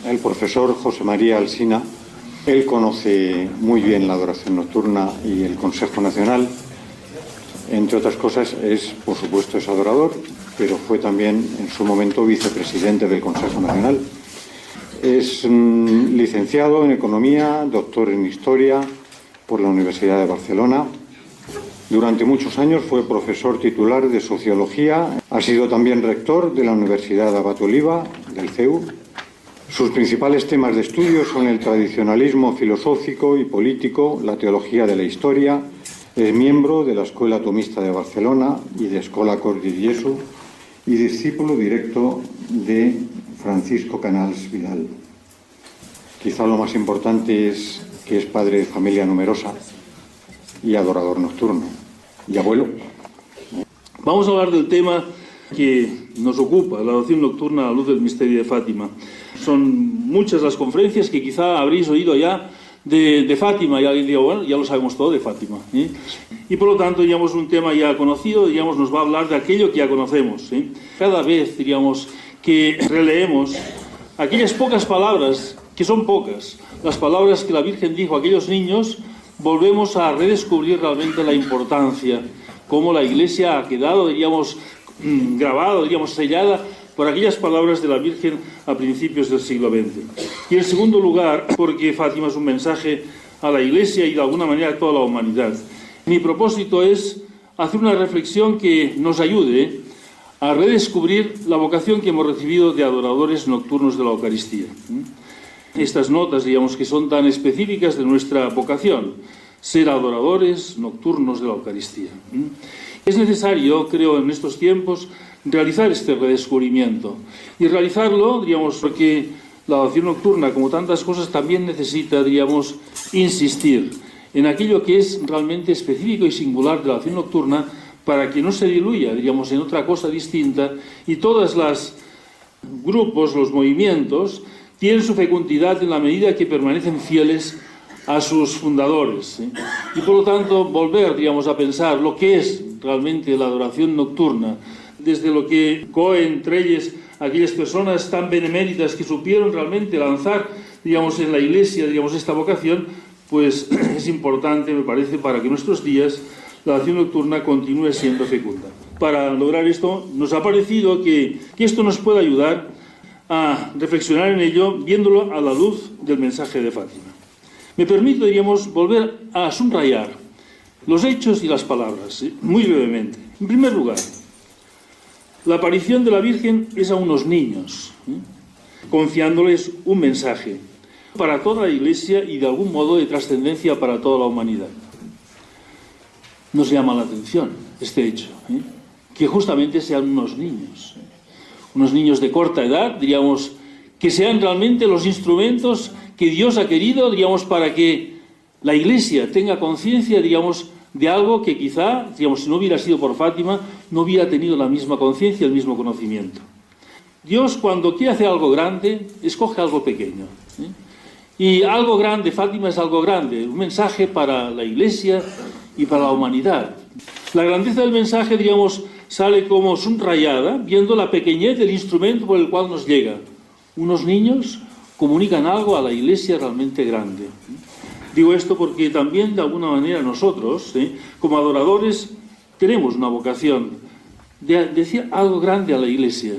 el profesor José María Alsina. Él conoce muy bien la adoración nocturna y el Consejo Nacional. Entre otras cosas, por supuesto, es adorador, pero fue también en su momento vicepresidente del Consejo Nacional. Es licenciado en Economía, doctor en Historia por la Universidad de Barcelona. Durante muchos años fue profesor titular de Sociología. Ha sido también rector de la Universidad de Abat Oliba, del CEU. Sus principales temas de estudio son el tradicionalismo filosófico y político, la teología de la historia. Es miembro de la Escuela Tomista de Barcelona y de Escola Cor de Jesús y discípulo directo de Francisco Canals Vidal. Quizá lo más importante es que es padre de familia numerosa y adorador nocturno y abuelo. Vamos a hablar del tema que nos ocupa, la adoración nocturna a la luz del misterio de Fátima. Son muchas las conferencias que quizá habréis oído ya de Fátima, y alguien diga, bueno, ya lo sabemos todo de Fátima, ¿sí? Y por lo tanto, digamos, un tema ya conocido, digamos, nos va a hablar de aquello que ya conocemos, ¿sí? Cada vez, diríamos, que releemos aquellas pocas palabras, que son pocas, las palabras que la Virgen dijo a aquellos niños, volvemos a redescubrir realmente la importancia, cómo la Iglesia ha quedado, diríamos, grabada, diríamos, sellada por aquellas palabras de la Virgen a principios del siglo XX. Y en segundo lugar, porque Fátima es un mensaje a la Iglesia y de alguna manera a toda la humanidad. Mi propósito es hacer una reflexión que nos ayude a redescubrir la vocación que hemos recibido de adoradores nocturnos de la Eucaristía. Estas notas, digamos, que son tan específicas de nuestra vocación, ser adoradores nocturnos de la Eucaristía. Es necesario, creo, en estos tiempos, realizar este redescubrimiento. Y realizarlo, diríamos, porque la adoración nocturna, como tantas cosas, también necesita, diríamos, insistir en aquello que es realmente específico y singular de la adoración nocturna para que no se diluya, diríamos, en otra cosa distinta, y todos los grupos, los movimientos, tienen su fecundidad en la medida que permanecen fieles a sus fundadores, ¿sí? Y por lo tanto, volver, digamos, a pensar lo que es realmente la adoración nocturna, desde lo que Cohen, Trelles, aquellas personas tan beneméritas que supieron realmente lanzar, digamos, en la Iglesia, digamos, esta vocación, pues es importante, me parece, para que en nuestros días la adoración nocturna continúe siendo fecunda. Para lograr esto, nos ha parecido que esto nos puede ayudar a reflexionar en ello, viéndolo a la luz del mensaje de Fátima. Me permito, diríamos, volver a subrayar los hechos y las palabras, ¿sí? Muy brevemente. En primer lugar, la aparición de la Virgen es a unos niños, ¿sí? Confiándoles un mensaje para toda la Iglesia y de algún modo de trascendencia para toda la humanidad. Nos llama la atención este hecho, ¿sí? Que justamente sean unos niños de corta edad, diríamos, que sean realmente los instrumentos que Dios ha querido, diríamos, para que la Iglesia tenga conciencia, digamos, de algo que quizá, digamos, si no hubiera sido por Fátima, no hubiera tenido la misma conciencia, el mismo conocimiento. Dios, cuando quiere hacer algo grande, escoge algo pequeño, ¿sí? Y algo grande, Fátima es algo grande, un mensaje para la Iglesia y para la humanidad. La grandeza del mensaje, digamos, sale como subrayada, viendo la pequeñez del instrumento por el cual nos llega. Unos niños comunican algo a la Iglesia realmente grande. Digo esto porque también, de alguna manera, nosotros, como adoradores, tenemos una vocación de decir algo grande a la Iglesia.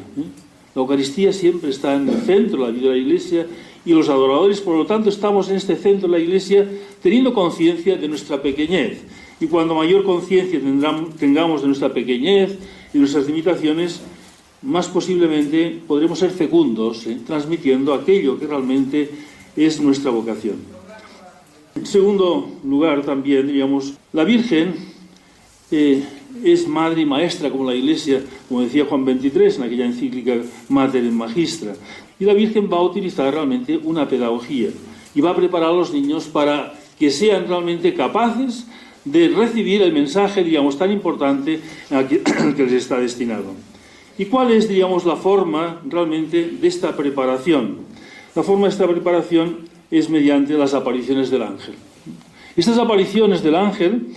La Eucaristía siempre está en el centro de la vida de la Iglesia y los adoradores, por lo tanto, estamos en este centro de la Iglesia teniendo conciencia de nuestra pequeñez. Y cuando mayor conciencia tengamos de nuestra pequeñez y nuestras limitaciones, más posiblemente podremos ser fecundos, transmitiendo aquello que realmente es nuestra vocación. En segundo lugar, también, diríamos, la Virgen es madre y maestra, como la Iglesia, como decía Juan XXIII en aquella encíclica Mater et Magistra. Y la Virgen va a utilizar realmente una pedagogía y va a preparar a los niños para que sean realmente capaces de recibir el mensaje, digamos, tan importante al que les está destinado. ¿Y cuál es, digamos, la forma realmente de esta preparación? La forma de esta preparación es mediante las apariciones del ángel. Estas apariciones del ángel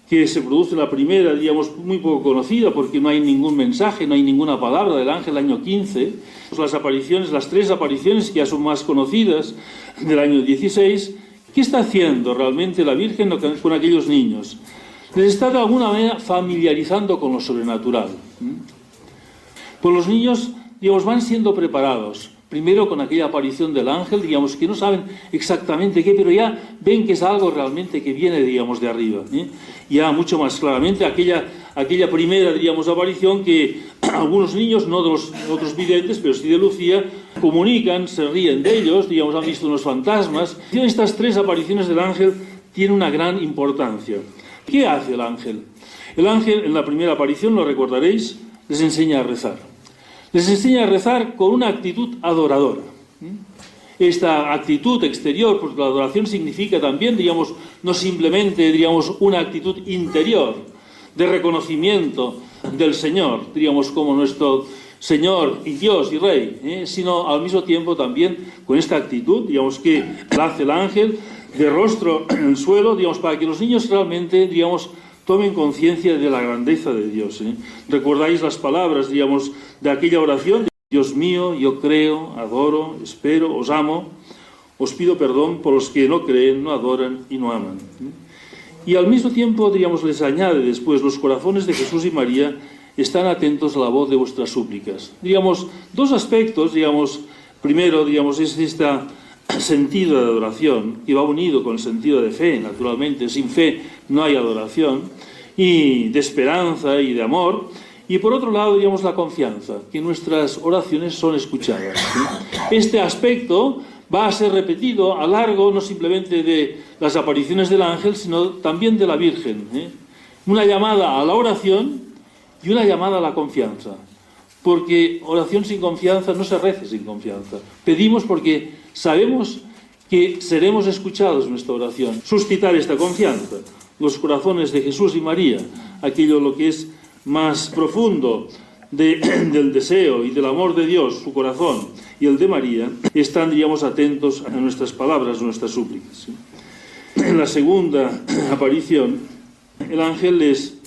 que se produce la primera, digamos, muy poco conocida, porque no hay ningún mensaje, no hay ninguna palabra del ángel, año 15. Las apariciones, las 3 apariciones que ya son más conocidas, del año 16, ¿qué está haciendo realmente la Virgen con aquellos niños? Les está de alguna manera familiarizando con lo sobrenatural. Pues los niños, digamos, van siendo preparados. Primero con aquella aparición del ángel, digamos, que no saben exactamente qué, pero ya ven que es algo realmente que viene, digamos, de arriba. Ya mucho más claramente aquella primera, digamos, aparición que algunos niños, no de los otros videntes, pero sí de Lucía, comunican, se ríen de ellos, digamos, han visto unos fantasmas. Estas 3 apariciones del ángel tienen una gran importancia. ¿Qué hace el ángel? El ángel, en la primera aparición, lo recordaréis, les enseña a rezar. Les enseña a rezar con una actitud adoradora. Esta actitud exterior, porque la adoración significa también, digamos, no simplemente, digamos, una actitud interior de reconocimiento del Señor, digamos, como nuestro Señor y Dios y Rey, sino al mismo tiempo también con esta actitud, digamos, que hace el ángel de rostro en el suelo, digamos, para que los niños realmente, digamos, tomen conciencia de la grandeza de Dios. ¿Recordáis las palabras, digamos, de aquella oración? Dios mío, yo creo, adoro, espero, os amo, os pido perdón por los que no creen, no adoran y no aman. Y al mismo tiempo, digamos, les añade después, los corazones de Jesús y María están atentos a la voz de vuestras súplicas. Digamos, 2 aspectos, digamos, primero, digamos, es este sentido de adoración, que va unido con el sentido de fe, naturalmente, sin fe no hay adoración, y de esperanza y de amor, y por otro lado, digamos, la confianza, que nuestras oraciones son escuchadas. Este aspecto va a ser repetido a largo, no simplemente de las apariciones del ángel, sino también de la Virgen. Una llamada a la oración y una llamada a la confianza, porque oración sin confianza no se reza sin confianza. Pedimos porque sabemos que seremos escuchados en nuestra oración. Suscitar esta confianza, los corazones de Jesús y María, aquello lo que es más profundo del deseo y del amor de Dios, su corazón, y el de María, están, digamos, atentos a nuestras palabras, a nuestras súplicas. En la segunda aparición, el ángel les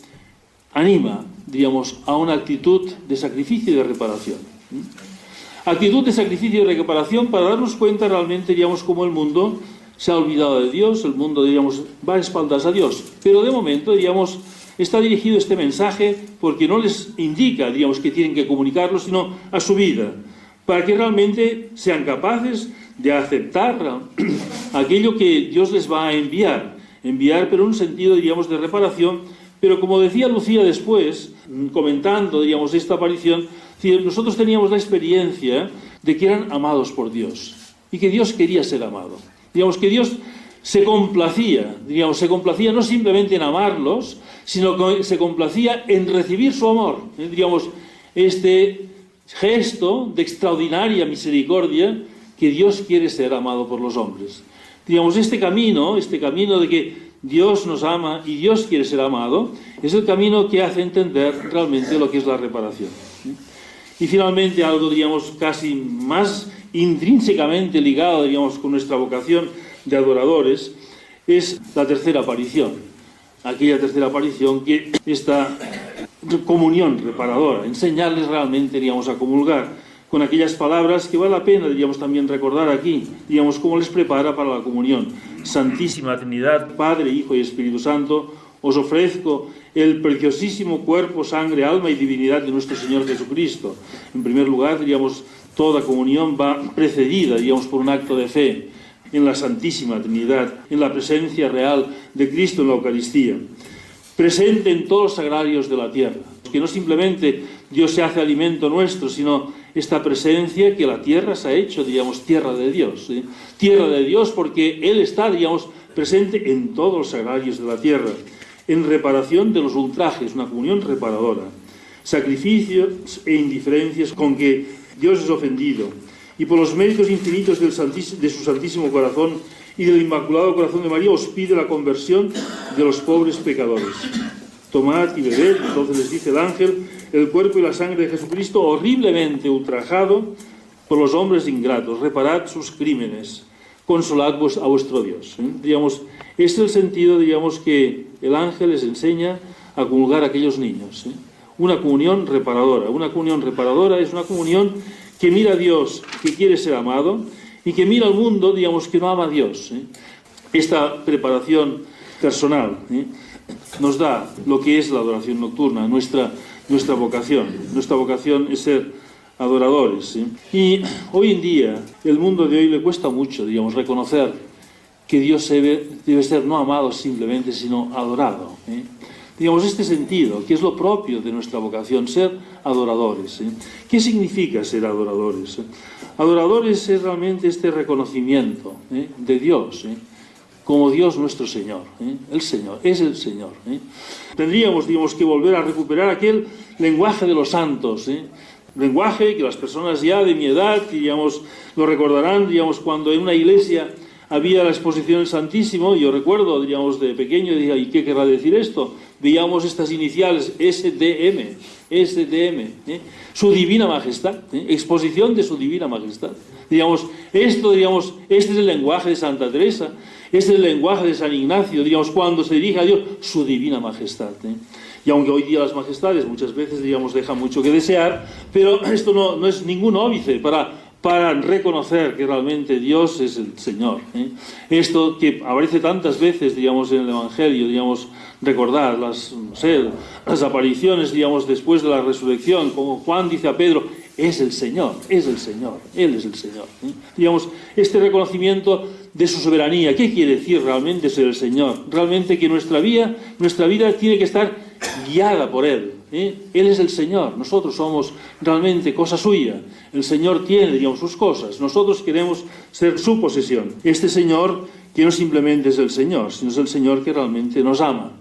anima, digamos, a una actitud de sacrificio y de reparación. Actitud de sacrificio y de reparación para darnos cuenta realmente, digamos, cómo el mundo se ha olvidado de Dios, el mundo, digamos, va a espaldas a Dios. Pero de momento, digamos, está dirigido este mensaje porque no les indica, digamos, que tienen que comunicarlo, sino a su vida, para que realmente sean capaces de aceptar aquello que Dios les va a enviar, pero en un sentido, digamos, de reparación. Pero como decía Lucía después, comentando, digamos, esta aparición, nosotros teníamos la experiencia de que eran amados por Dios y que Dios quería ser amado. Digamos que Dios se complacía no simplemente en amarlos, sino que se complacía en recibir su amor. Digamos, este gesto de extraordinaria misericordia que Dios quiere ser amado por los hombres. Digamos, este camino de que Dios nos ama y Dios quiere ser amado, es el camino que hace entender realmente lo que es la reparación. Y finalmente, algo, digamos, casi más intrínsecamente ligado, digamos, con nuestra vocación de adoradores, es la tercera aparición. Aquella tercera aparición que esta comunión reparadora, enseñarles realmente, digamos, a comulgar con aquellas palabras que vale la pena, digamos, también recordar aquí, digamos, cómo les prepara para la comunión. Santísima Trinidad, Padre, Hijo y Espíritu Santo, os ofrezco el preciosísimo cuerpo, sangre, alma y divinidad de nuestro Señor Jesucristo. En primer lugar, digamos, toda comunión va precedida, digamos, por un acto de fe en la Santísima Trinidad, en la presencia real de Cristo en la Eucaristía, presente en todos los sagrarios de la tierra, que no simplemente Dios se hace alimento nuestro, sino esta presencia que la tierra se ha hecho, digamos, tierra de Dios, ¿sí? Tierra de Dios porque Él está, digamos, presente en todos los sagrarios de la tierra, en reparación de los ultrajes, una comunión reparadora, sacrificios e indiferencias con que Dios es ofendido, y por los méritos infinitos de su Santísimo Corazón y del Inmaculado Corazón de María os pide la conversión de los pobres pecadores. Tomad y bebed, entonces les dice el ángel, el cuerpo y la sangre de Jesucristo horriblemente ultrajado por los hombres ingratos. Reparad sus crímenes. consolad a vuestro Dios. Digamos, este es el sentido, digamos, que el ángel les enseña a comulgar a aquellos niños. Una comunión reparadora. Una comunión reparadora es una comunión que mira a Dios, que quiere ser amado, y que mira al mundo, digamos, que no ama a Dios. Esta preparación personal nos da lo que es la adoración nocturna, nuestra vocación. Nuestra vocación es ser adoradores. Y hoy en día, el mundo de hoy le cuesta mucho, digamos, reconocer que Dios debe ser no amado simplemente, sino adorado. Digamos, este sentido, que es lo propio de nuestra vocación, ser adoradores. ¿Qué significa ser adoradores? Adoradores es realmente este reconocimiento de Dios, como Dios nuestro Señor. El Señor, es el Señor. Tendríamos, digamos, que volver a recuperar aquel lenguaje de los santos, lenguaje que las personas ya de mi edad, digamos, lo recordarán, digamos, cuando en una iglesia había la exposición del Santísimo. Yo recuerdo, digamos, de pequeño, decía, ¿y qué querrá decir esto? Veíamos estas iniciales, SDM, su Divina Majestad, exposición de su Divina Majestad. Digamos, esto, digamos, este es el lenguaje de Santa Teresa, este es el lenguaje de San Ignacio, digamos, cuando se dirige a Dios, su Divina Majestad. Y aunque hoy día las majestades muchas veces, digamos, dejan mucho que desear, pero esto no es ningún óbice para reconocer que realmente Dios es el Señor. Esto que aparece tantas veces, digamos, en el Evangelio, digamos, recordar las apariciones, digamos, después de la resurrección, como Juan dice a Pedro, es el Señor, Él es el Señor. Digamos, este reconocimiento de su soberanía. ¿Qué quiere decir realmente ser el Señor? Realmente que nuestra vida tiene que estar guiada por Él. Él es el Señor, nosotros somos realmente cosa suya. El Señor tiene, digamos, sus cosas, nosotros queremos ser su posesión. Este Señor que no simplemente es el Señor, sino es el Señor que realmente nos ama.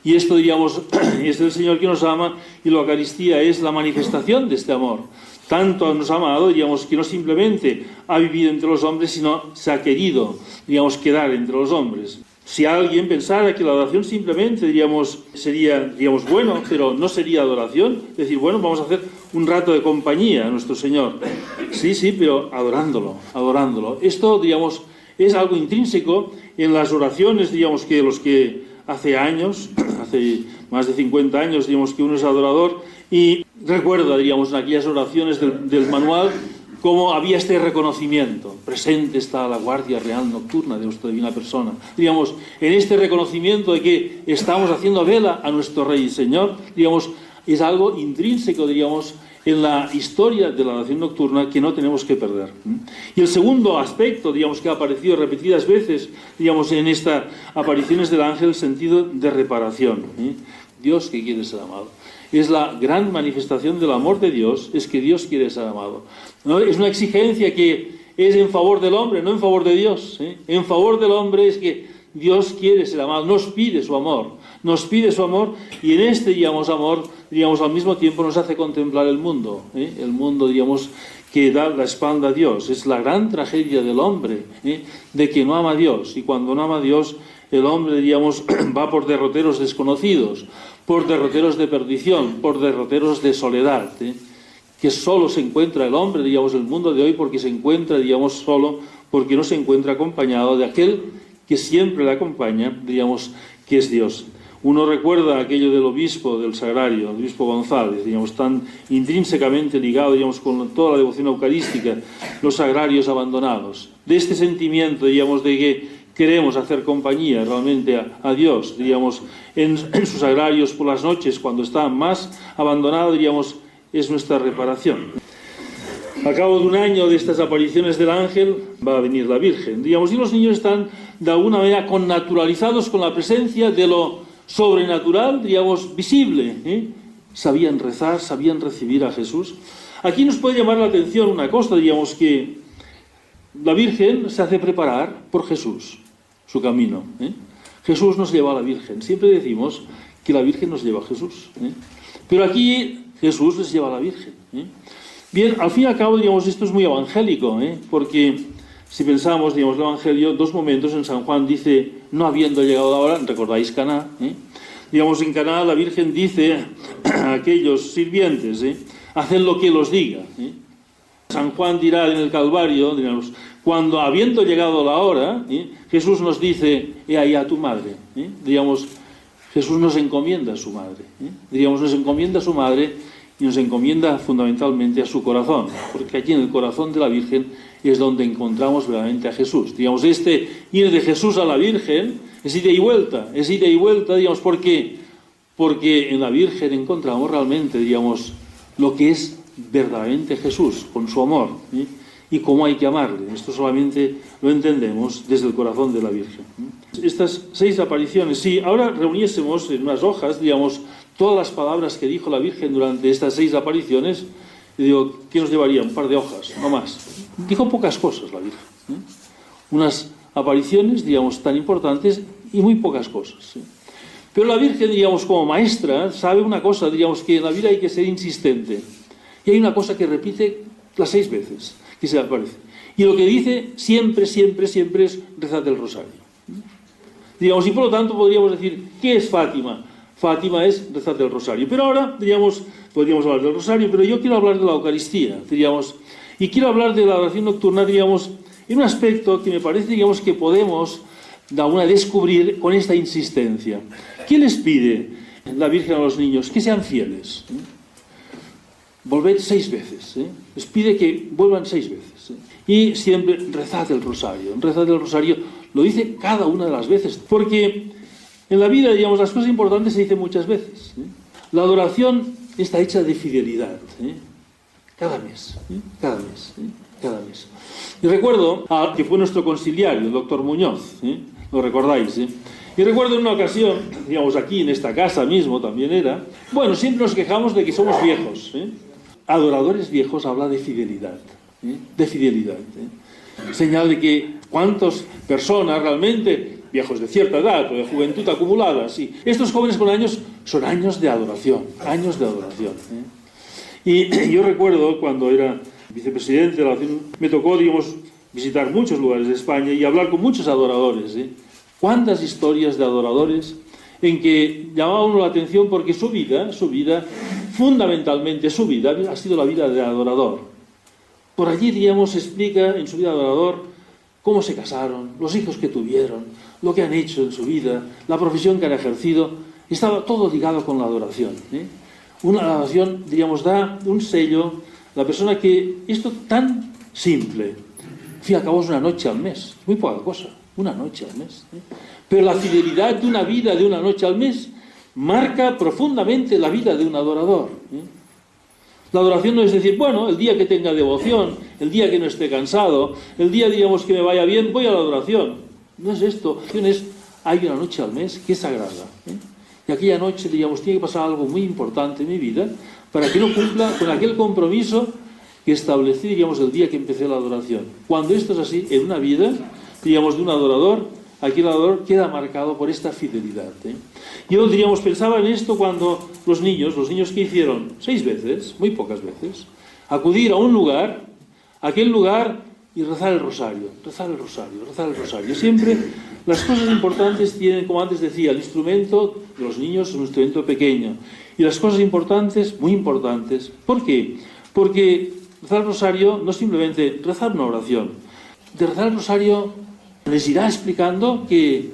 Y esto, digamos, es el Señor que nos ama, y la Eucaristía es la manifestación de este amor. Tanto nos ha amado, digamos, que no simplemente ha vivido entre los hombres, sino se ha querido, digamos, quedar entre los hombres. Si alguien pensara que la adoración simplemente, digamos, sería, digamos, bueno, pero no sería adoración, decir, bueno, vamos a hacer un rato de compañía a nuestro Señor. Sí, pero adorándolo. Esto, digamos, es algo intrínseco en las oraciones, digamos, que los que hace años, hace más de 50 años, digamos, que uno es adorador y recuerda, digamos, en aquellas oraciones del manual, cómo había este reconocimiento. Presente está la Guardia Real Nocturna de nuestra Divina Persona. Digamos, en este reconocimiento de que estamos haciendo vela a nuestro Rey y Señor, digamos, es algo intrínseco, digamos, en la historia de la adoración nocturna que no tenemos que perder. Y el segundo aspecto, digamos, que ha aparecido repetidas veces, digamos, en estas apariciones del ángel, el sentido de reparación. Dios que quiere ser amado. Es la gran manifestación del amor de Dios, es que Dios quiere ser amado. ¿No? Es una exigencia que es en favor del hombre, no en favor de Dios. En favor del hombre es que Dios quiere ser amado, nos pide su amor, y en este, digamos, amor, digamos, al mismo tiempo nos hace contemplar el mundo, digamos, que da la espalda a Dios. Es la gran tragedia del hombre, de que no ama a Dios, y cuando no ama a Dios, el hombre, digamos, va por derroteros desconocidos, por derroteros de perdición, por derroteros de soledad, que solo se encuentra el hombre, digamos, el mundo de hoy, porque se encuentra, digamos, solo, porque no se encuentra acompañado de aquel que siempre le acompaña, digamos, que es Dios. Uno recuerda aquello del obispo del Sagrario, el obispo González, digamos, tan intrínsecamente ligado, digamos, con toda la devoción eucarística, los sagrarios abandonados. De este sentimiento, digamos, de que queremos hacer compañía realmente a Dios, digamos, en sus sagrarios por las noches, cuando está más abandonado, diríamos, es nuestra reparación. A cabo de un año de estas apariciones del ángel va a venir la Virgen, digamos, y los niños están de alguna manera connaturalizados con la presencia de lo sobrenatural, digamos, visible. Sabían rezar, sabían recibir a Jesús. Aquí nos puede llamar la atención una cosa, digamos, que la Virgen se hace preparar por Jesús, su camino. Jesús nos lleva a la Virgen. Siempre decimos que la Virgen nos lleva a Jesús. Pero aquí Jesús les lleva a la Virgen. Bien, al fin y al cabo, digamos, esto es muy evangélico, porque si pensamos, digamos, el Evangelio, dos momentos en San Juan dice, no habiendo llegado la hora, recordáis Caná, digamos, en Caná la Virgen dice a aquellos sirvientes, haced lo que Él os diga. San Juan dirá en el Calvario, digamos, cuando habiendo llegado la hora, Jesús nos dice, he ahí a tu madre. Digamos, Jesús nos encomienda a su madre. Digamos, nos encomienda a su madre y nos encomienda fundamentalmente a su corazón, porque allí en el corazón de la Virgen es donde encontramos verdaderamente a Jesús. Digamos, este ir de Jesús a la Virgen es ida y vuelta, digamos, ¿por qué? Porque en la Virgen encontramos realmente, digamos, lo que es verdaderamente Jesús, con su amor, y cómo hay que amarle. Esto solamente lo entendemos desde el corazón de la Virgen. Estas 6 apariciones, si ahora reuniésemos en unas hojas, digamos, todas las palabras que dijo la Virgen durante estas 6 apariciones, digo, ¿qué nos llevaría? Un par de hojas, no más. Dijo pocas cosas la Virgen. Unas apariciones, digamos, tan importantes y muy pocas cosas. Pero la Virgen, digamos, como maestra, sabe una cosa, digamos, que en la vida hay que ser insistente. Y hay una cosa que repite las 6 veces que se le aparece. Y lo que dice siempre, siempre, siempre es rezad el rosario. Digamos, y por lo tanto podríamos decir, ¿qué es Fátima? Fátima es rezar el rosario. Pero ahora, digamos, podríamos hablar del rosario, pero yo quiero hablar de la Eucaristía, digamos, y quiero hablar de la oración nocturna, digamos, en un aspecto que me parece, digamos, que podemos de alguna descubrir con esta insistencia. ¿Qué les pide la Virgen a los niños? Que sean fieles. Volved 6 veces. Les pide que vuelvan 6 veces. Y siempre rezad el rosario. Rezad el rosario lo dice cada una de las veces, porque en la vida, digamos, las cosas importantes se dicen muchas veces. La adoración está hecha de fidelidad. Cada mes, cada mes, cada mes. Y recuerdo que fue nuestro conciliario, el doctor Muñoz, lo recordáis. Y recuerdo en una ocasión, digamos, aquí en esta casa mismo también era, bueno, siempre nos quejamos de que somos viejos. Adoradores viejos habla de fidelidad. De fidelidad. Señal de que cuántas personas realmente, viejos de cierta edad o de juventud acumulada, sí, estos jóvenes con años son años de adoración, años de adoración. Y yo recuerdo cuando era vicepresidente de la oración, me tocó, digamos, visitar muchos lugares de España y hablar con muchos adoradores. Cuántas historias de adoradores en que llamaba uno la atención porque su vida, fundamentalmente su vida, ha sido la vida de adorador. Por allí, digamos, se explica en su vida de adorador cómo se casaron, los hijos que tuvieron, lo que han hecho en su vida, la profesión que han ejercido. Estaba todo ligado con la adoración. Una adoración, digamos, da un sello. La persona que, esto tan simple, al fin y al cabo es una noche al mes, muy poca cosa, una noche al mes. Pero la fidelidad de una vida de una noche al mes marca profundamente la vida de un adorador. La adoración no es decir, bueno, el día que tenga devoción, el día que no esté cansado, el día, digamos, que me vaya bien, voy a la adoración. No es esto. Hay una noche al mes que es sagrada. Y aquella noche, digamos, tiene que pasar algo muy importante en mi vida para que no cumpla con aquel compromiso que establecí, digamos, el día que empecé la adoración. Cuando esto es así, en una vida, digamos, de un adorador, aquel adorador queda marcado por esta fidelidad. Yo, diríamos, pensaba en esto cuando los niños que hicieron 6 veces, muy pocas veces, acudir a un lugar, aquel lugar, y rezar el rosario, rezar el rosario, rezar el rosario. Siempre las cosas importantes tienen, como antes decía, el instrumento de los niños es un instrumento pequeño. Y las cosas importantes, muy importantes. ¿Por qué? Porque rezar el rosario no es simplemente rezar una oración. De rezar el rosario les irá explicando que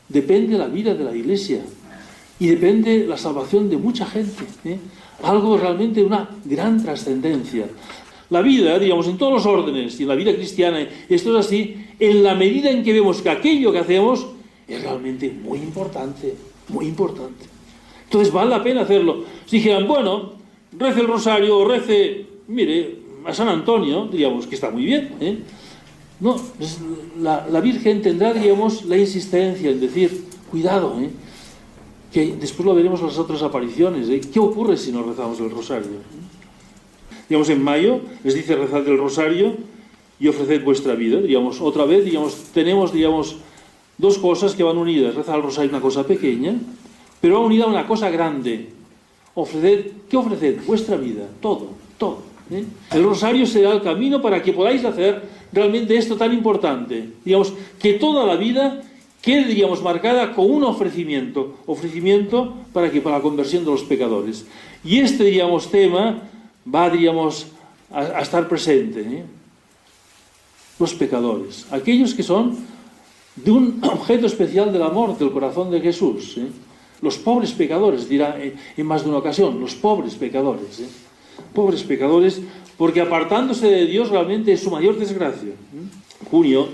depende la vida de la Iglesia y depende la salvación de mucha gente. Algo realmente de una gran trascendencia. La vida, digamos, en todos los órdenes y en la vida cristiana, esto es así, en la medida en que vemos que aquello que hacemos es realmente muy importante, muy importante. Entonces vale la pena hacerlo. Si dijeran, bueno, rece el rosario o rece, mire, a San Antonio, diríamos que está muy bien. No, la Virgen tendrá, digamos, la insistencia en decir, cuidado, que después lo veremos en las otras apariciones. ¿Qué ocurre si no rezamos el rosario? Digamos, en mayo les dice rezad el rosario y ofreced vuestra vida. Digamos, otra vez, digamos, tenemos, digamos, 2 cosas que van unidas. Rezar el rosario es una cosa pequeña, pero va unida a una cosa grande. ¿Qué ofreced? Vuestra vida, todo, todo. El rosario será el camino para que podáis hacer realmente esto tan importante. Digamos, que toda la vida quede, digamos, marcada con un ofrecimiento para la conversión de los pecadores. Y este, digamos, tema va, digamos, a estar presente. los pecadores, aquellos que son de un objeto especial del amor del corazón de Jesús, ¿eh? Los pobres pecadores, dirá en más de una ocasión, los pobres pecadores, ¿eh? Pobres pecadores, porque apartándose de Dios realmente es su mayor desgracia, ¿eh? Junio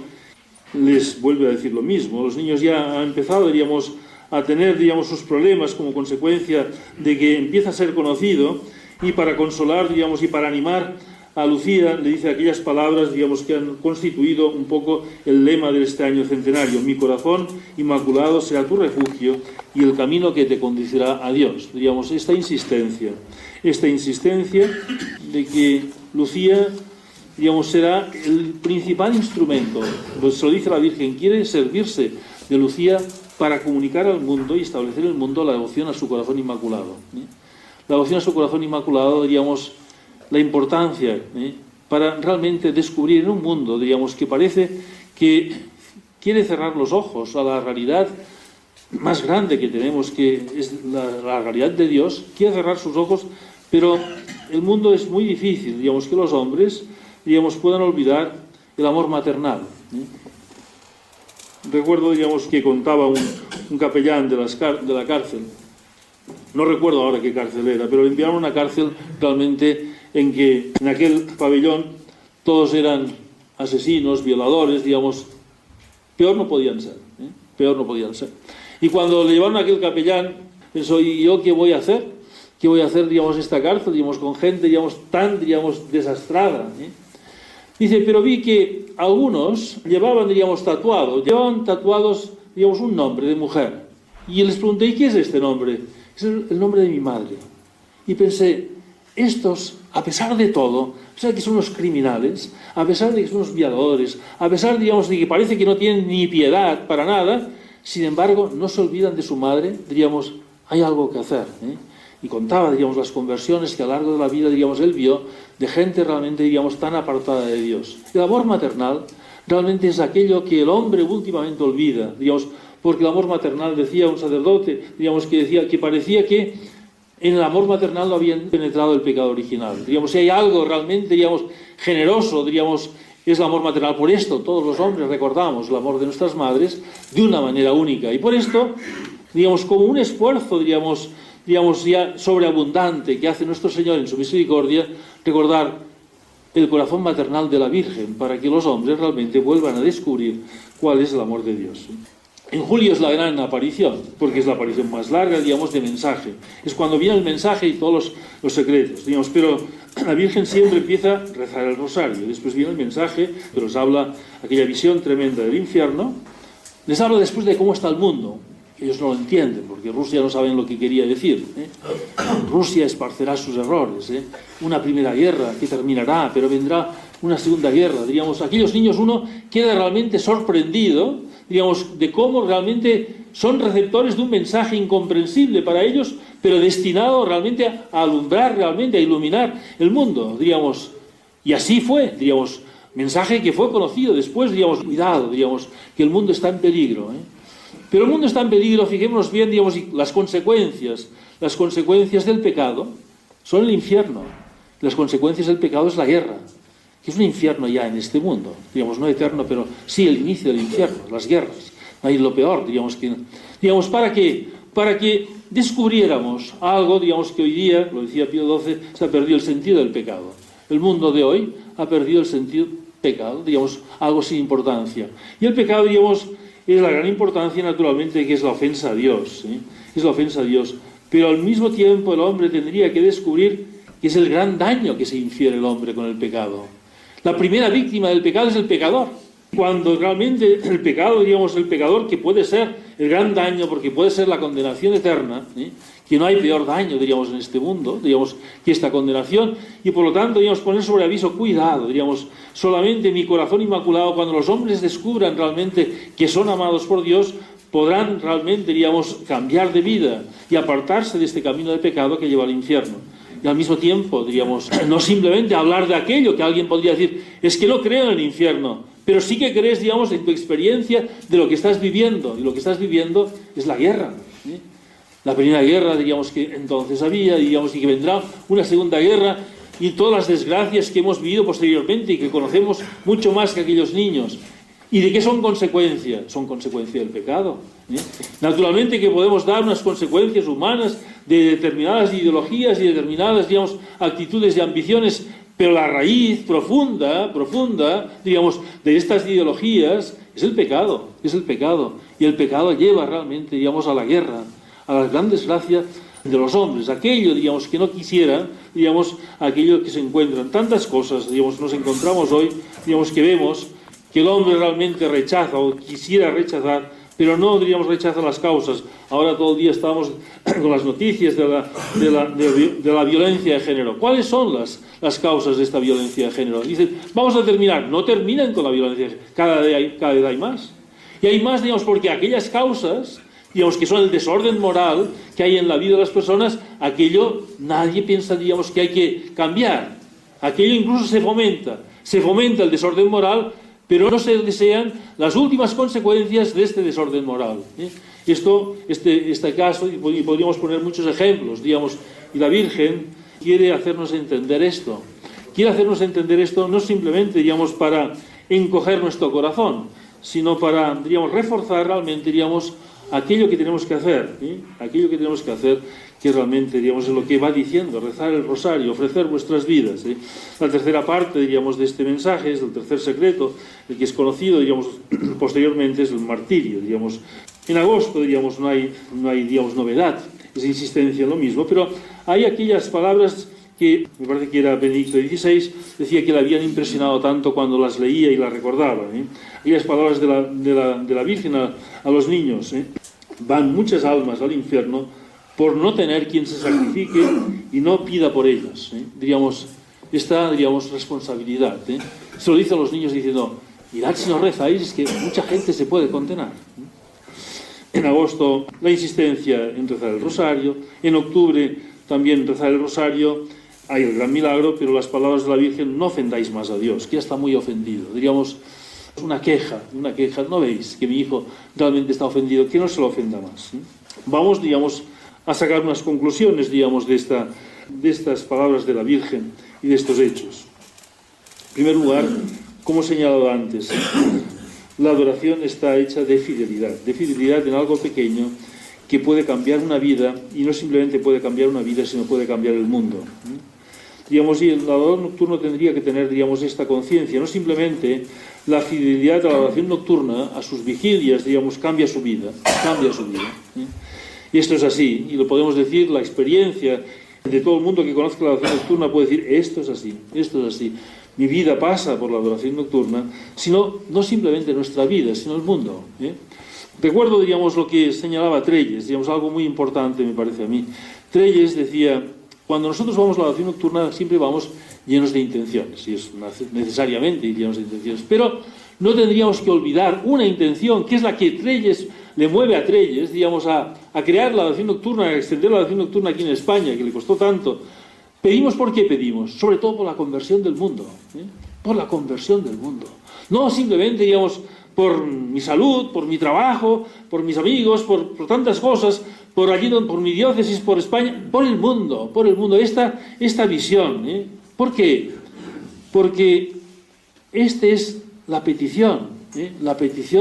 les vuelve a decir lo mismo. Los niños ya han empezado, diríamos, a tener, diríamos, sus problemas como consecuencia de que empieza a ser conocido, y para consolar, diríamos, y para animar a Lucía, le dice aquellas palabras, digamos, que han constituido un poco el lema de este año centenario: mi corazón inmaculado será tu refugio y el camino que te conducirá a Dios. Digamos, esta insistencia de que Lucía, digamos, será el principal instrumento. Se lo dice la Virgen, quiere servirse de Lucía para comunicar al mundo y establecer en el mundo la devoción a su corazón inmaculado. La devoción a su corazón inmaculado, diríamos, la importancia para realmente descubrir en un mundo, diríamos, que parece que quiere cerrar los ojos a la realidad más grande que tenemos, que es la realidad de Dios, quiere cerrar sus ojos, pero el mundo es muy difícil, digamos, que los hombres, digamos, puedan olvidar el amor maternal. Recuerdo, digamos, que contaba un capellán de la cárcel, no recuerdo ahora qué cárcel era, pero le enviaron a una cárcel realmente en que en aquel pabellón todos eran asesinos, violadores, digamos, peor no podían ser, ¿eh? Peor no podían ser. Y cuando le llevaron a aquel capellán, pensó, ¿y yo qué voy a hacer? ¿Qué voy a hacer, digamos, esta cárcel, digamos, con gente, digamos, tan, digamos, desastrada, ¿eh? Dice, pero vi que algunos llevaban, digamos, tatuados, digamos, un nombre de mujer. Y les pregunté, ¿y qué es este nombre? Es el nombre de mi madre. Y pensé, estos, a pesar de todo, a pesar de que son unos criminales, a pesar de que son unos violadores, a pesar, digamos, de que parece que no tienen ni piedad para nada, sin embargo, no se olvidan de su madre, diríamos, hay algo que hacer, ¿eh? Y contaba, digamos, las conversiones que a lo largo de la vida, digamos, él vio de gente realmente, digamos, tan apartada de Dios. El amor maternal realmente es aquello que el hombre últimamente olvida, digamos, porque el amor maternal, decía un sacerdote, digamos, que decía que parecía que en el amor maternal no había penetrado el pecado original. Digamos, si hay algo realmente, digamos, generoso, diríamos, es el amor maternal. Por esto todos los hombres recordamos el amor de nuestras madres de una manera única. Y por esto, digamos, como un esfuerzo, digamos ya sobreabundante que hace nuestro Señor en su misericordia, recordar el corazón maternal de la Virgen, para que los hombres realmente vuelvan a descubrir cuál es el amor de Dios. En julio es la gran aparición, porque es la aparición más larga, digamos, de mensaje. Es cuando viene el mensaje y todos los secretos, digamos, pero la Virgen siempre empieza a rezar el rosario, después viene el mensaje, que nos habla aquella visión tremenda del infierno, les habla después de cómo está el mundo. Ellos no lo entienden, porque Rusia no saben lo que quería decir, ¿eh? Rusia esparcerá sus errores, ¿eh? Una primera guerra que terminará, pero vendrá una segunda guerra. Diríamos, aquellos niños, uno queda realmente sorprendido, digamos, de cómo realmente son receptores de un mensaje incomprensible para ellos, pero destinado realmente a alumbrar, realmente a iluminar el mundo, diríamos. Y así fue, diríamos, mensaje que fue conocido después, diríamos, cuidado, diríamos, que el mundo está en peligro, ¿eh? Pero el mundo está en peligro, fijémonos bien, digamos, y las consecuencias del pecado son el infierno. Las consecuencias del pecado es la guerra, que es un infierno ya en este mundo, digamos, no eterno, pero sí el inicio del infierno, las guerras. Ahí lo peor, digamos, ¿para qué? Para que descubriéramos algo, digamos, que hoy día, lo decía Pío XII, se ha perdido el sentido del pecado. El mundo de hoy ha perdido el sentido del pecado, digamos, algo sin importancia. Y el pecado, digamos, es la gran importancia, naturalmente, que es la ofensa a Dios, ¿eh? Es la ofensa a Dios. Pero al mismo tiempo el hombre tendría que descubrir que es el gran daño que se infiere el hombre con el pecado. La primera víctima del pecado es el pecador. Cuando realmente el pecado, digamos, el pecador, que puede ser el gran daño, porque puede ser la condenación eterna, ¿eh? Que no hay peor daño, diríamos, en este mundo, diríamos, que esta condenación, y por lo tanto, diríamos, poner sobre aviso, cuidado, diríamos, solamente mi corazón inmaculado, cuando los hombres descubran realmente que son amados por Dios, podrán realmente, diríamos, cambiar de vida y apartarse de este camino de pecado que lleva al infierno. Y al mismo tiempo, diríamos, no simplemente hablar de aquello que alguien podría decir, es que no creo en el infierno, pero sí que crees, digamos, en tu experiencia de lo que estás viviendo, y lo que estás viviendo es la guerra, ¿eh? La primera guerra, diríamos, que entonces había, diríamos, y que vendrá una segunda guerra, y todas las desgracias que hemos vivido posteriormente y que conocemos mucho más que aquellos niños. ¿Y de qué son consecuencia? Son consecuencia del pecado. Naturalmente que podemos dar unas consecuencias humanas de determinadas ideologías y determinadas, digamos, actitudes y ambiciones, pero la raíz profunda, digamos, de estas ideologías es el pecado, y el pecado lleva realmente, digamos, a la guerra, a la gran desgracia de los hombres, aquello, digamos, que no quisieran, digamos, aquello que se encuentran. Tantas cosas, digamos, nos encontramos hoy, digamos, que vemos que el hombre realmente rechaza o quisiera rechazar, pero no, diríamos, rechaza las causas. Ahora todo el día estamos con las noticias de la violencia de género. ¿Cuáles son las causas de esta violencia de género? Dicen, vamos a terminar. No terminan con la violencia de género. Cada vez hay más. Y hay más, digamos, porque aquellas causas, digamos, que son el desorden moral que hay en la vida de las personas, aquello nadie piensa, digamos, que hay que cambiar. Aquello incluso se fomenta. Se fomenta el desorden moral, pero no se desean las últimas consecuencias de este desorden moral. Este caso, y podríamos poner muchos ejemplos, digamos, y la Virgen quiere hacernos entender esto. Quiere hacernos entender esto no simplemente, digamos, para encoger nuestro corazón, sino para, diríamos, reforzar realmente, diríamos, aquello que tenemos que hacer, aquello que tenemos que hacer, que realmente, digamos, es lo que va diciendo, rezar el rosario, ofrecer vuestras vidas. La tercera parte, diríamos, de este mensaje, es el tercer secreto, el que es conocido, digamos, posteriormente, es el martirio, digamos. En agosto, diríamos, no hay, digamos, novedad, es insistencia en lo mismo, pero hay aquellas palabras que, me parece que era Benedicto XVI, decía que le habían impresionado tanto cuando las leía y las recordaba. Aquellas palabras de la Virgen a los niños. Van muchas almas al infierno por no tener quien se sacrifique y no pida por ellas. Diríamos, esta, diríamos, responsabilidad. Se lo dice a los niños diciendo, mirad si no rezáis, es que mucha gente se puede condenar. En agosto, la insistencia en rezar el rosario. En octubre, también rezar el rosario. Hay el gran milagro, pero las palabras de la Virgen, no ofendáis más a Dios, que ya está muy ofendido. Diríamos, una queja, ¿no veis que mi hijo realmente está ofendido? Que no se lo ofenda más. Vamos, digamos, a sacar unas conclusiones, digamos, de estas palabras de la Virgen y de estos hechos. En primer lugar, como he señalado antes, la adoración está hecha de fidelidad en algo pequeño que puede cambiar una vida, y no simplemente puede cambiar una vida, sino puede cambiar el mundo. Digamos, y el adorador nocturno tendría que tener, digamos, esta conciencia, no simplemente la fidelidad a la oración nocturna, a sus vigilias, digamos, cambia su vida. Y esto es así, y lo podemos decir, la experiencia de todo el mundo que conozca la oración nocturna puede decir, esto es así. Mi vida pasa por la adoración nocturna, sino, no simplemente nuestra vida, sino el mundo. Recuerdo, digamos, lo que señalaba Trelles, digamos, algo muy importante me parece a mí. Trelles decía, cuando nosotros vamos a la oración nocturna siempre vamos llenos de intenciones, y es necesariamente llenos de intenciones, pero no tendríamos que olvidar una intención, que es la que Trelles le mueve a Trelles, digamos, a crear la oración nocturna, a extender la oración nocturna aquí en España, que le costó tanto. ¿Pedimos por qué pedimos? Sobre todo por la conversión del mundo, por la conversión del mundo. No simplemente, digamos, por mi salud, por mi trabajo, por mis amigos, por tantas cosas, por mi diócesis, por España, por el mundo, esta visión. ¿Por qué? Porque esta es la petición,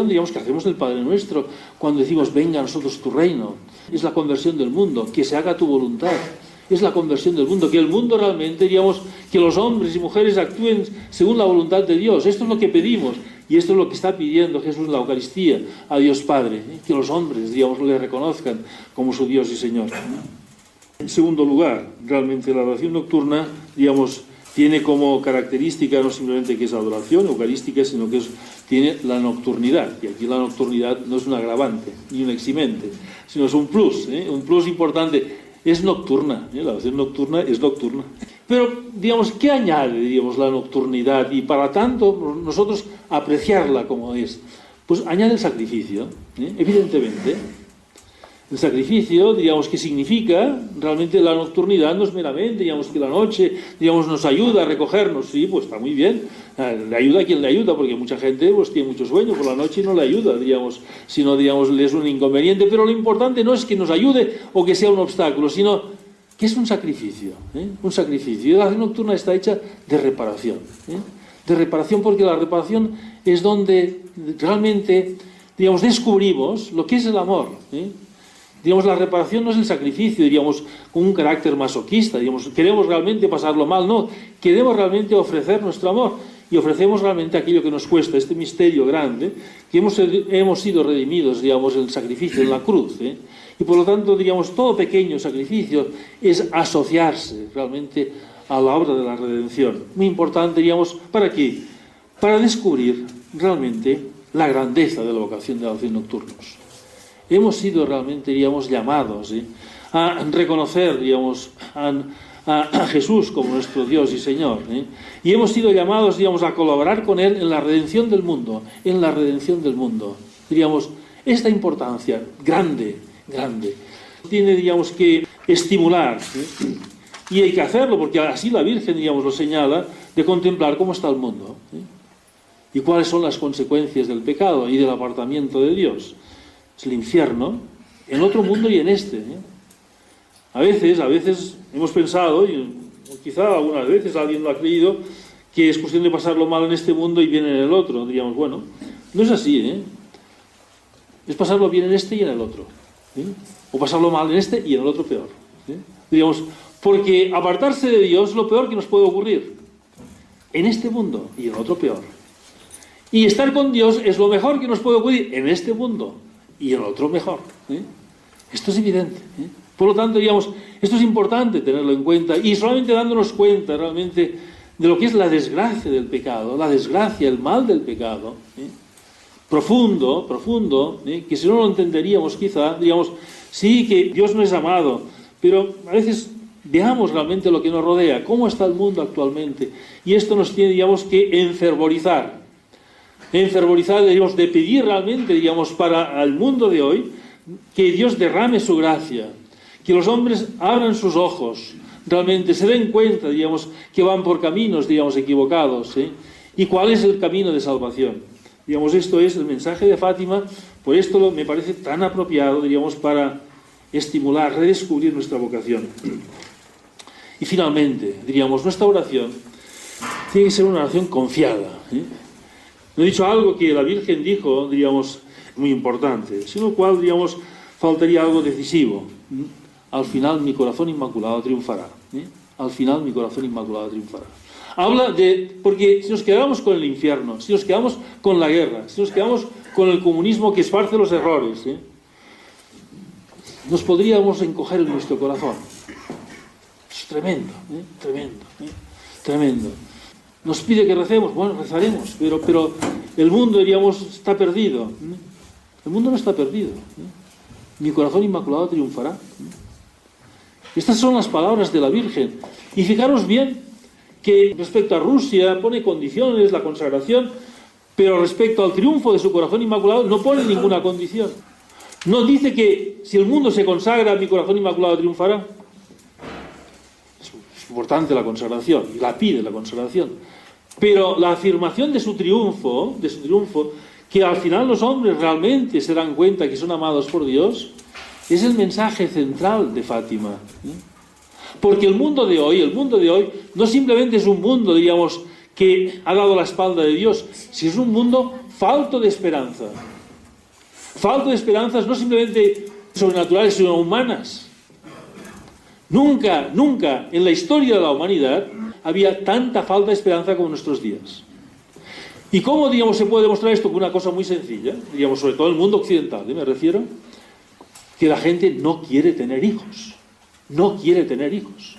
digamos, que hacemos del Padre Nuestro cuando decimos, venga a nosotros tu reino. Es la conversión del mundo, que se haga tu voluntad. Es la conversión del mundo, que el mundo realmente, digamos, que los hombres y mujeres actúen según la voluntad de Dios. Esto es lo que pedimos. Y esto es lo que está pidiendo Jesús en la Eucaristía a Dios Padre, que los hombres, digamos, le reconozcan como su Dios y Señor. En segundo lugar, realmente la oración nocturna, digamos, tiene como característica no simplemente que es adoración eucarística, sino que tiene la nocturnidad. Y aquí la nocturnidad no es un agravante ni un eximente, sino es un plus importante. Es nocturna, la oración nocturna es nocturna. Pero, digamos, ¿qué añade, digamos, la nocturnidad? Y para tanto, nosotros apreciarla como es. Pues añade el sacrificio, evidentemente. El sacrificio, digamos, que significa, realmente la nocturnidad no es meramente, digamos, que la noche, digamos, nos ayuda a recogernos. Sí, pues está muy bien. Le ayuda a quien le ayuda, porque mucha gente pues tiene mucho sueño por la noche y no le ayuda, digamos, sino, digamos, le es un inconveniente. Pero lo importante no es que nos ayude o que sea un obstáculo, sino ¿Qué es un sacrificio? Un sacrificio. Y la oración nocturna está hecha de reparación. De reparación, porque la reparación es donde realmente, digamos, descubrimos lo que es el amor. Digamos, la reparación no es el sacrificio, diríamos, con un carácter masoquista, digamos, queremos realmente pasarlo mal, no, queremos realmente ofrecer nuestro amor y ofrecemos realmente aquello que nos cuesta, este misterio grande, que hemos sido redimidos, digamos, en el sacrificio, en la cruz, y por lo tanto, digamos, todo pequeño sacrificio es asociarse realmente a la obra de la redención. Muy importante, digamos, ¿para qué? Para descubrir realmente la grandeza de la vocación de la oración nocturnos. Hemos sido realmente, digamos, llamados a reconocer, digamos, a Jesús como nuestro Dios y Señor. Y hemos sido llamados, digamos, a colaborar con Él en la redención del mundo, en la redención del mundo. Diríamos, esta importancia grande, tiene, digamos, que estimular, y hay que hacerlo, porque así la Virgen, digamos, lo señala, de contemplar cómo está el mundo, y cuáles son las consecuencias del pecado y del apartamiento de Dios. Es el infierno, en otro mundo y en este. A veces hemos pensado, y quizá algunas veces alguien lo ha creído, que es cuestión de pasarlo mal en este mundo y bien en el otro. Diríamos, bueno, no es así, es pasarlo bien en este y en el otro. O pasarlo mal en este y en el otro peor. Diríamos, porque apartarse de Dios es lo peor que nos puede ocurrir. En este mundo y en el otro peor. Y estar con Dios es lo mejor que nos puede ocurrir en este mundo y en otro mejor. Esto es evidente. Por lo tanto, digamos, esto es importante tenerlo en cuenta, y solamente dándonos cuenta realmente de lo que es la desgracia del pecado, la desgracia, el mal del pecado, profundo, que si no lo entenderíamos quizá, digamos, sí que Dios no es amado, pero a veces veamos realmente lo que nos rodea, cómo está el mundo actualmente, y esto nos tiene, digamos, que enfervorizar, digamos, de pedir realmente, digamos, para el mundo de hoy, que Dios derrame su gracia, que los hombres abran sus ojos, realmente se den cuenta, digamos, que van por caminos, digamos, equivocados, y cuál es el camino de salvación. Digamos, esto es el mensaje de Fátima, por esto me parece tan apropiado, digamos, para estimular, redescubrir nuestra vocación. Y finalmente, diríamos, nuestra oración tiene que ser una oración confiada. No he dicho algo que la Virgen dijo, diríamos, muy importante, sino cual, diríamos, faltaría algo decisivo. Al final mi corazón inmaculado triunfará. Al final mi corazón inmaculado triunfará. Habla de, porque si nos quedamos con el infierno, si nos quedamos con la guerra, si nos quedamos con el comunismo que esparce los errores, nos podríamos encoger en nuestro corazón. Es tremendo, tremendo. Nos pide que recemos, bueno, rezaremos, pero el mundo, diríamos, está perdido. El mundo no está perdido. Mi corazón inmaculado triunfará. Estas son las palabras de la Virgen. Y fijaros bien que respecto a Rusia pone condiciones, la consagración, pero respecto al triunfo de su corazón inmaculado no pone ninguna condición. No dice que si el mundo se consagra, mi corazón inmaculado triunfará. Es importante la consagración, y la pide la consagración. Pero la afirmación de su triunfo, que al final los hombres realmente se dan cuenta que son amados por Dios, es el mensaje central de Fátima. Porque el mundo de hoy no simplemente es un mundo, diríamos, que ha dado la espalda de Dios, sino es un mundo falto de esperanza. Falto de esperanzas no simplemente sobrenaturales, sino humanas. Nunca en la historia de la humanidad había tanta falta de esperanza como en nuestros días. ¿Y cómo, digamos, se puede demostrar esto? Con una cosa muy sencilla, digamos, sobre todo en el mundo occidental, me refiero, que la gente no quiere tener hijos. No quiere tener hijos.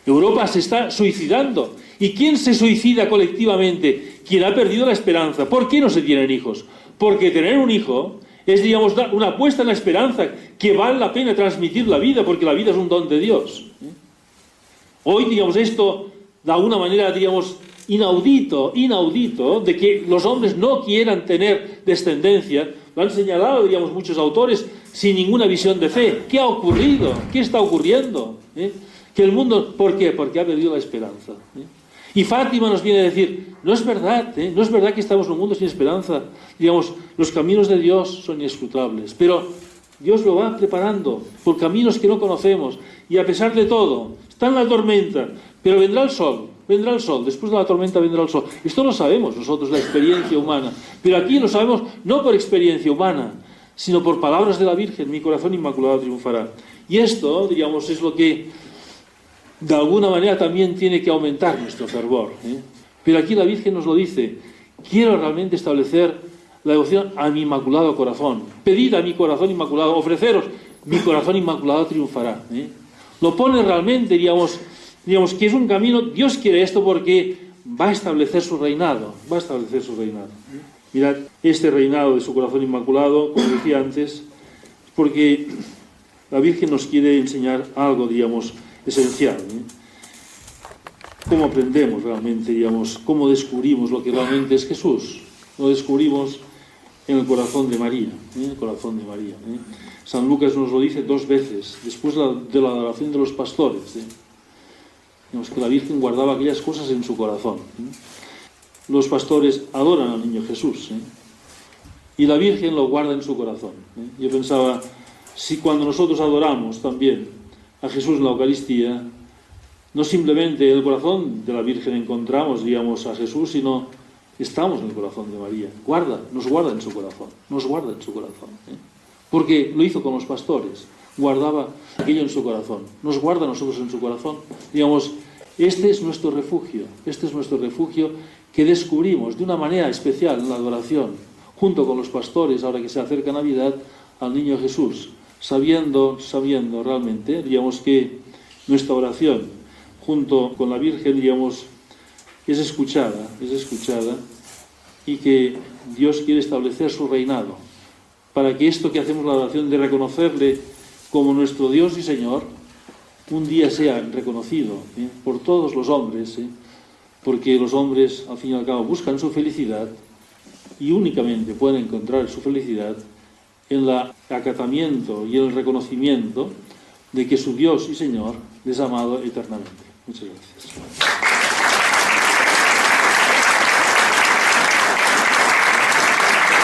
Europa se está suicidando. ¿Y quién se suicida colectivamente? Quien ha perdido la esperanza. ¿Por qué no se tienen hijos? Porque tener un hijo es, digamos, una apuesta en la esperanza, que vale la pena transmitir la vida, porque la vida es un don de Dios. Hoy, digamos, esto, de alguna manera, digamos, inaudito, de que los hombres no quieran tener descendencia, lo han señalado, digamos, muchos autores, sin ninguna visión de fe. ¿Qué ha ocurrido? ¿Qué está ocurriendo? Que el mundo, ¿por qué? Porque ha perdido la esperanza. Y Fátima nos viene a decir, no es verdad, no es verdad que estamos en un mundo sin esperanza. Digamos, los caminos de Dios son inescrutables, pero Dios lo va preparando por caminos que no conocemos. Y a pesar de todo, está en la tormenta, pero vendrá el sol, después de la tormenta vendrá el sol. Esto lo sabemos nosotros, la experiencia humana, pero aquí lo sabemos no por experiencia humana, sino por palabras de la Virgen: mi corazón inmaculado triunfará. Y esto, digamos, es lo que de alguna manera también tiene que aumentar nuestro fervor, ¿eh? Pero aquí la Virgen nos lo dice: quiero realmente establecer la devoción a mi inmaculado corazón. Pedid a mi corazón inmaculado, ofreceros, mi corazón inmaculado triunfará, ¿eh? Lo pone realmente, digamos que es un camino. Dios quiere esto porque va a establecer su reinado, Mirad, este reinado de su corazón inmaculado, como decía antes, porque la Virgen nos quiere enseñar algo, digamos, esencial, ¿eh? Cómo aprendemos realmente, digamos, cómo descubrimos lo que realmente es Jesús. Lo descubrimos en el corazón de María, ¿eh? San Lucas nos lo dice 2 veces, después de la adoración de los pastores, ¿eh? Digamos que la Virgen guardaba aquellas cosas en su corazón, ¿eh? Los pastores adoran al niño Jesús, ¿eh? Y la Virgen lo guarda en su corazón, ¿eh? Yo pensaba, si cuando nosotros adoramos también a Jesús en la Eucaristía, no simplemente en el corazón de la Virgen encontramos, digamos, a Jesús, sino estamos en el corazón de María. Nos guarda en su corazón, ¿eh? Porque lo hizo con los pastores, guardaba aquello en su corazón, nos guarda a nosotros en su corazón. Digamos, este es nuestro refugio que descubrimos de una manera especial en la adoración, junto con los pastores, ahora que se acerca Navidad, al niño Jesús, sabiendo realmente, digamos, que nuestra oración junto con la Virgen, digamos, es escuchada, y que Dios quiere establecer su reinado, para que esto que hacemos la oración de reconocerle como nuestro Dios y Señor, un día sea reconocido, ¿eh?, por todos los hombres, ¿eh?, porque los hombres, al fin y al cabo, buscan su felicidad y únicamente pueden encontrar su felicidad en el acatamiento y el reconocimiento de que su Dios y Señor les ha amado eternamente. Muchas gracias.